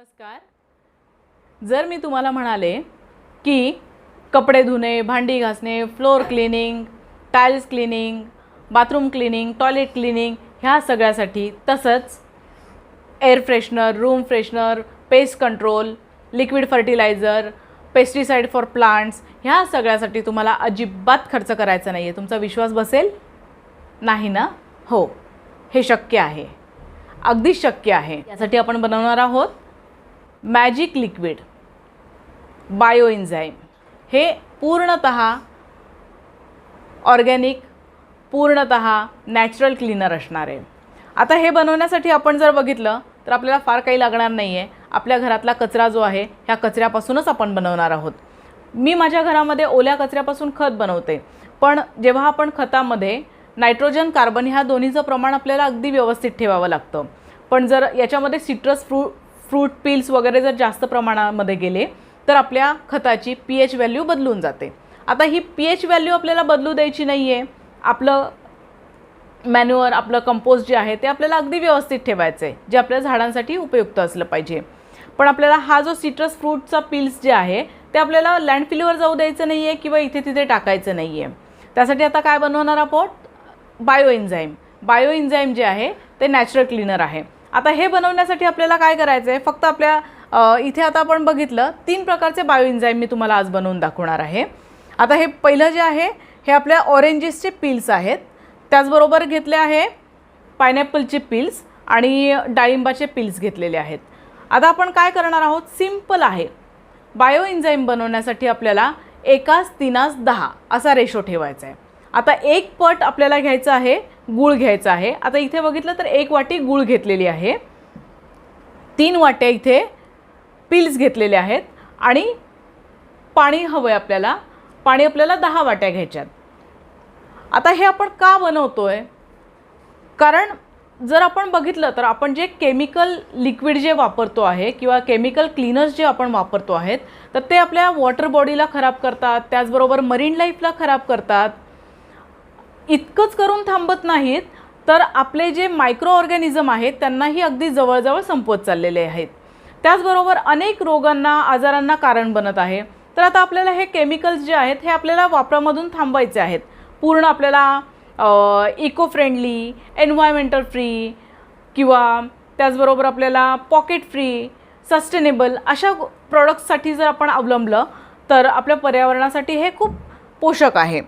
नमस्कार. जर मी तुम्हाला म्हणाले की कपडे धुणे, भांडी घासणे, floor cleaning, tiles cleaning, bathroom cleaning, toilet cleaning ह्या सगळ्यासाठी, तसंच air freshener, room freshener, pest control, liquid fertiliser, pesticide for plants ह्या सगळ्यासाठी तुम्हाला अजिबात खर्च करायचा नाही आहे. तुमचा विश्वास बसेल? नाही ना? हो, हे शक्य आहे, अगदी शक्य आहे. यासाठी आपण बनवणार आहोत मॅजिक लिक्विड बायो एन्झाईम. हे पूर्णतः ऑर्गॅनिक, पूर्णतः नॅचरल क्लीनर असणार आहे. आता हे बनवण्यासाठी आपण जर बघितलं तर आपल्याला फार काही लागणार नाही आहे. आपल्या घरातला कचरा जो आहे ह्या कचऱ्यापासूनच आपण बनवणार आहोत. मी माझ्या घरामध्ये ओल्या कचऱ्यापासून खत बनवते, पण जेव्हा आपण खतामध्ये नायट्रोजन, कार्बन ह्या दोन्हीचं प्रमाण आपल्याला अगदी व्यवस्थित ठेवावं लागतं. पण जर याच्यामध्ये सिट्रस फ्रूट पील्स वगैरे जर जास्त प्रमाणामध्ये गेले तर आपल्या खताची pH व्हॅल्यू बदलून जाते. आता ही pH व्हॅल्यू आपल्याला बदलू द्यायची नाही आहे. आपलं मॅन्युअर, आपलं कंपोस्ट जे आहे ते आपल्याला अगदी व्यवस्थित ठेवायचं आहे, जे आपल्या झाडांसाठी उपयुक्त असलं पाहिजे. पण आपल्याला हा जो सिट्रस फ्रूटचा पील्स जे आहे ते आपल्याला लँडफिलवर जाऊ द्यायचं नाही आहे किंवा इथे तिथे टाकायचं नाही आहे. त्यासाठी आता काय बनवणार आहोत? Bio enzyme. बायो एन्झाईम जे आहे ते नॅचरल क्लीनर आहे. आता हे बनवण्यासाठी आपल्याला काय करायचं आहे? फक्त आपल्या इथे आता आपण बघितलं 3 प्रकारचे बायो एन्झाईम मी तुम्हाला आज बनवून दाखवणार आहे. आता हे पहिलं जे आहे हे आपल्या ऑरेंजेसचे पील्स आहेत. त्याचबरोबर घेतले आहे पायनॅपलचे पील्स आणि डाळिंबाचे पील्स घेतलेले आहेत. आता आपण काय करणार आहोत? सिंपल आहे. बायो एन्झाईम बनवण्यासाठी आपल्याला 1:3:10 असा रेशो ठेवायचा आहे. आता 1 पट आपल्याला घ्यायचं आहे, गूळ घ्यायचा आहे. आता इथे बघितलं तर 1 वाटी गूळ घेतलेली आहे, 3 वाट्या इथे पील्स घेतलेले आहेत आणि पाणी हवं आहे आपल्याला. पाणी आपल्याला 10 वाट्या घ्यायच्यात. आता हे आपण का बनवतोय? कारण जर आपण बघितलं तर आपण जे केमिकल लिक्विड जे वापरतो आहे किंवा केमिकल क्लीनर्स जे आपण वापरतो आहेत तर ते आपल्या वॉटर बॉडीला खराब करतात, त्याचबरोबर मरीन लाईफला खराब करतात. इतकंच करून थांबत नाहीत तर आपले जे मायक्रो ऑर्गॅनिझम आहेत त्यांनाही अगदी जवळजवळ संपवत चाललेले आहेत. त्याचबरोबर अनेक रोगांना, आजारांना कारण बनत आहे. तर आता आपल्याला हे केमिकल्स जे आहेत हे आपल्याला वापरामधून थांबवायचे आहेत. पूर्ण आपल्याला इको फ्रेंडली, एन्व्हायरमेंटल फ्री किंवा त्याचबरोबर आपल्याला पॉकेट फ्री, सस्टेनेबल अशा प्रॉडक्ट्ससाठी जर आपण अवलंबलं तर आपल्या पर्यावरणासाठी हे खूप पोषक आहे.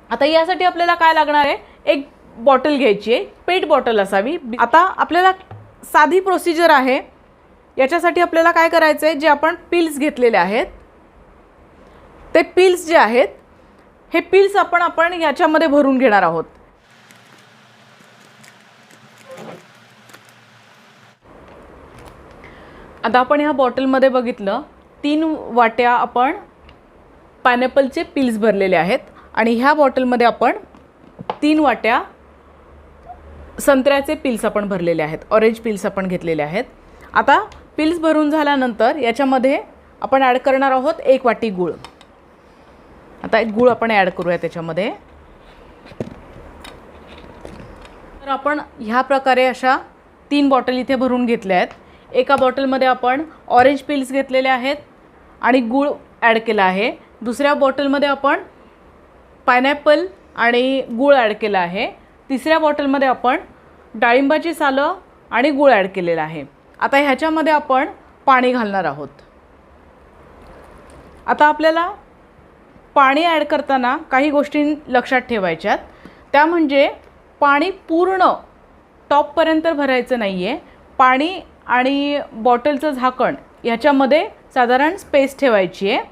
आता यासाठी आपल्याला काय लागणार आहे? एक बॉटल घ्यायची आहे, पेट बॉटल असावी. आता आपल्याला साधी प्रोसिजर आहे. याच्यासाठी आपल्याला काय करायचं आहे? जे आपण पील्स घेतलेले आहेत ते पील्स जे आहेत हे पील्स आपण याच्यामध्ये भरून घेणार आहोत. आता आपण ह्या बॉटलमध्ये बघितलं 3 वाट्या आपण पायनॅपलचे पील्स भरलेले आहेत आणि ह्या बॉटलमध्ये आपण 3 वाट्या संत्र्याचे पील्स आपण भरलेले आहेत, ऑरेंज पील्स आपण घेतलेले आहेत. आता पील्स भरून झाल्यानंतर याच्यामध्ये आपण ॲड करणार आहोत 1 वाटी गूळ. आता एक गूळ आपण ॲड करूया त्याच्यामध्ये. तर आपण ह्या प्रकारे अशा 3 बॉटल इथे भरून घेतल्या आहेत. एका बॉटलमध्ये आपण ऑरेंज पील्स घेतलेले आहेत आणि गूळ ॲड केला आहे. दुसऱ्या बॉटलमध्ये आपण पायनॅपल आणि गूळ ॲड केला आहे. तिसऱ्या बॉटलमध्ये आपण डाळिंबाची सालं आणि गूळ ॲड केलेला आहे. आता ह्याच्यामध्ये आपण पाणी घालणार आहोत. आता आपल्याला पाणी ॲड करताना काही गोष्टी लक्षात ठेवायच्यात. त्या म्हणजे पाणी पूर्ण टॉपपर्यंत भरायचं नाही आहे. पाणी आणि बॉटलचं झाकण ह्याच्यामध्ये साधारण स्पेस ठेवायची आहे.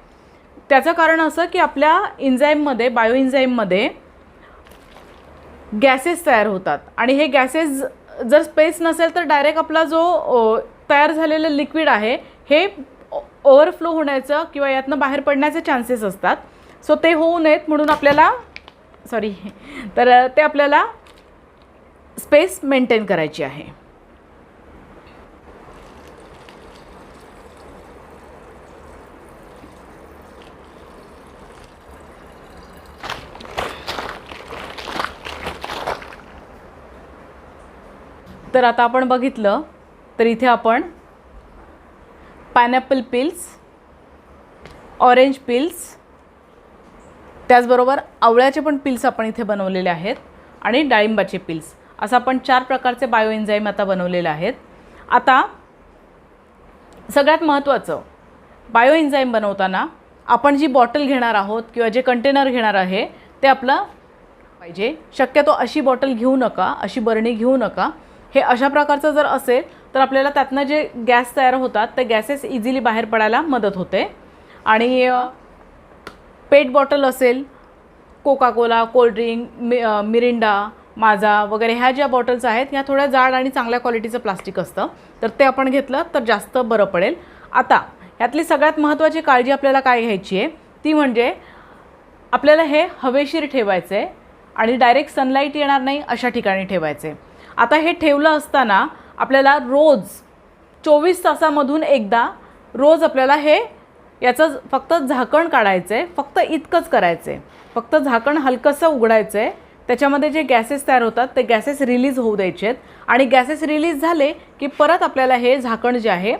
त्याचं कारण असं की आपल्या एन्झाईममध्ये, बायो एन्झाईममध्ये गॅसेस तयार होतात आणि हे गॅसेस जर स्पेस नसेल तर डायरेक्ट आपला जो तयार झालेलं लिक्विड आहे हे ओव्हरफ्लो होण्याचं किंवा यातनं बाहेर पडण्याचे चान्सेस असतात. सो ते होऊ नयेत म्हणून आपल्याला ते आपल्याला स्पेस मेंटेन करायची आहे. तर आता आपण बघितलं तर इथे आपण पायनॅपल पिल्स, ऑरेंज पिल्स, त्याचबरोबर आवळ्याचे पण पिल्स आपण इथे बनवलेले आहेत आणि डाळिंबाचे पिल्स, असं आपण 4 प्रकारचे बायो एन्झाईम आता बनवलेले आहेत. आता सगळ्यात महत्त्वाचं, बायो एन्झाईम बनवताना आपण जी बॉटल घेणार आहोत किंवा जे कंटेनर घेणार आहे ते आपलं पाहिजे. शक्यतो अशी बॉटल घेऊ नका, अशी बरणी घेऊ नका. हे अशा प्रकारचं जर असेल तर आपल्याला त्यातनं जे गॅस तयार होतात ते गॅसेस इझिली बाहेर पडायला मदत होते. आणि पेट बॉटल असेल, कोका कोला, कोल्ड्रिंक, मिरिंडा, माझा वगैरे ह्या ज्या बॉटल्स आहेत ह्या थोड्या जाड आणि चांगल्या क्वालिटीचं प्लास्टिक असतं, तर ते आपण घेतलं तर जास्त बरं पडेल. आता ह्यातली सगळ्यात महत्त्वाची काळजी आपल्याला काय घ्यायची आहे ती म्हणजे आपल्याला हे हवेशीर ठेवायचं आहे आणि डायरेक्ट सनलाईट येणार नाही अशा ठिकाणी ठेवायचं आहे. आता हे ठेवलं असताना आपल्याला रोज 24 तासामधून एकदा रोज आपल्याला हे याचं फक्त झाकण काढायचं आहे. फक्त इतकंच करायचं आहे. फक्त झाकण हलकंसं उघडायचं आहे. त्याच्यामध्ये जे गॅसेस तयार होतात ते गॅसेस रिलीज होऊ द्यायचे आहेत आणि गॅसेस रिलीज झाले की परत आपल्याला हे झाकण जे आहे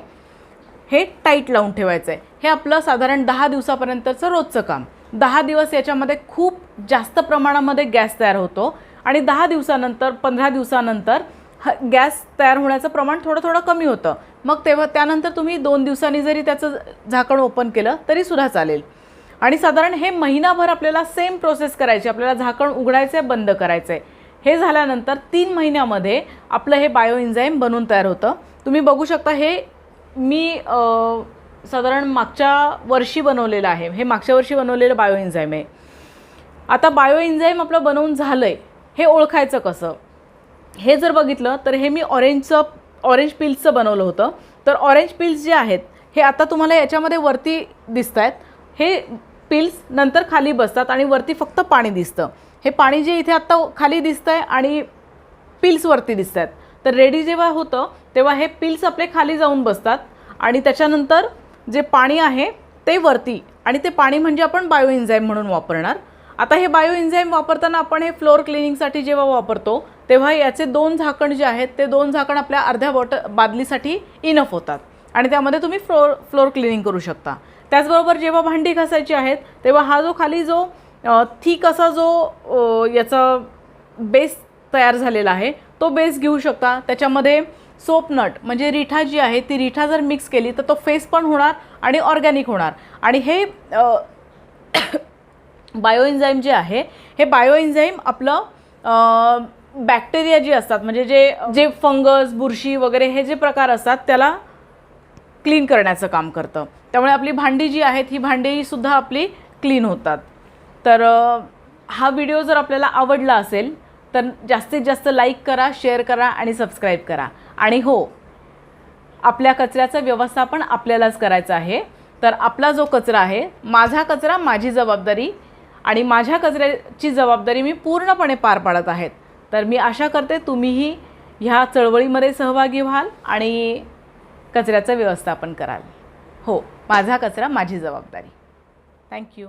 हे टाईट लावून ठेवायचं आहे. हे आपलं साधारण 10 दिवसापर्यंतचं रोजचं काम. 10 दिवस याच्यामध्ये खूप जास्त प्रमाणामध्ये गॅस तयार होतो आणि 10 दिवसानंतर 15 दिवसानंतर गॅस तयार होण्याचं प्रमाण थोडं कमी होतं. मग तेव्हा त्यानंतर तुम्ही 2 दिवसांनी जरी त्याचं झाकण ओपन केलं तरीसुद्धा चालेल. आणि साधारण हे महिनाभर आपल्याला सेम प्रोसेस करायची. आपल्याला झाकण उघडायचं आहे, बंद करायचं आहे. हे झाल्यानंतर 3 महिन्यामध्ये आपलं हे बायो एन्झाईम बनवून तयार होतं. तुम्ही बघू शकता हे मी साधारण मागच्या वर्षी बनवलेलं आहे. हे मागच्या वर्षी बनवलेलं बायो एन्झाईम आहे. आता बायो एन्झाईम आपलं बनवून झालं आहे, हे ओळखायचं कसं? हे जर बघितलं तर हे मी ऑरेंज पिल्सचं बनवलं होतं. तर ऑरेंज पिल्स जे आहेत हे आता तुम्हाला याच्यामध्ये वरती दिसत आहेत. हे पिल्स नंतर खाली बसतात आणि वरती फक्त पाणी दिसतं. हे पाणी जे इथे आत्ता खाली दिसतं आहे आणि पिल्स वरती दिसत आहेत. तर रेडी जेव्हा होतं तेव्हा हे पिल्स आपले खाली जाऊन बसतात आणि त्याच्यानंतर जे पाणी आहे ते वरती, आणि ते पाणी म्हणजे आपण बायो एन्झाईम म्हणून वापरणार. आता हे बायो एन्झाईम वापरताना आपण हे फ्लोअर क्लिनिंगसाठी जेव्हा वापरतो तेव्हा याचे 2 झाकण जे आहेत ते 2 झाकण आपल्या अर्ध्या बादलीसाठी इनफ होतात आणि त्यामध्ये तुम्ही फ्लोअर क्लिनिंग करू शकता. त्याचबरोबर जेव्हा भांडी घासायची आहेत तेव्हा हा जो खाली जो थिक असा जो याचा बेस तयार झालेला आहे तो बेस घेऊ शकता. त्याच्यामध्ये सोप नट म्हणजे रिठा जी आहे ती रिठा जर मिक्स केली तर तो फेस पण होणार आणि ऑर्गॅनिक होणार. आणि हे बायो एन्झाईम जे आहे हे बायो एन्झाईम आपलं बॅक्टेरिया जी असतात म्हणजे जे फंगस, बुरशी वगैरे हे जे प्रकार असतात त्याला क्लीन करण्याचं काम करतं. त्यामुळे आपली भांडी जी आहेत ही भांडीसुद्धा आपली क्लीन होतात. तर हा व्हिडिओ जर आपल्याला आवडला असेल तर जास्तीत जास्त लाईक करा, शेअर करा आणि सबस्क्राईब करा. आणि हो, आपल्या कचऱ्याचं व्यवस्थापन आपल्यालाच करायचं आहे. तर आपला जो कचरा आहे, माझा कचरा माझी जबाबदारी, आणि माझ्या कचऱ्याची जबाबदारी मी पूर्णपणे पार पाडत आहे. तर मी आशा करते तुम्हीही ह्या चळवळीमध्ये सहभागी व्हाल आणि कचऱ्याचं व्यवस्थापन कराल. हो, माझा कचरा माझी जबाबदारी. थँक्यू.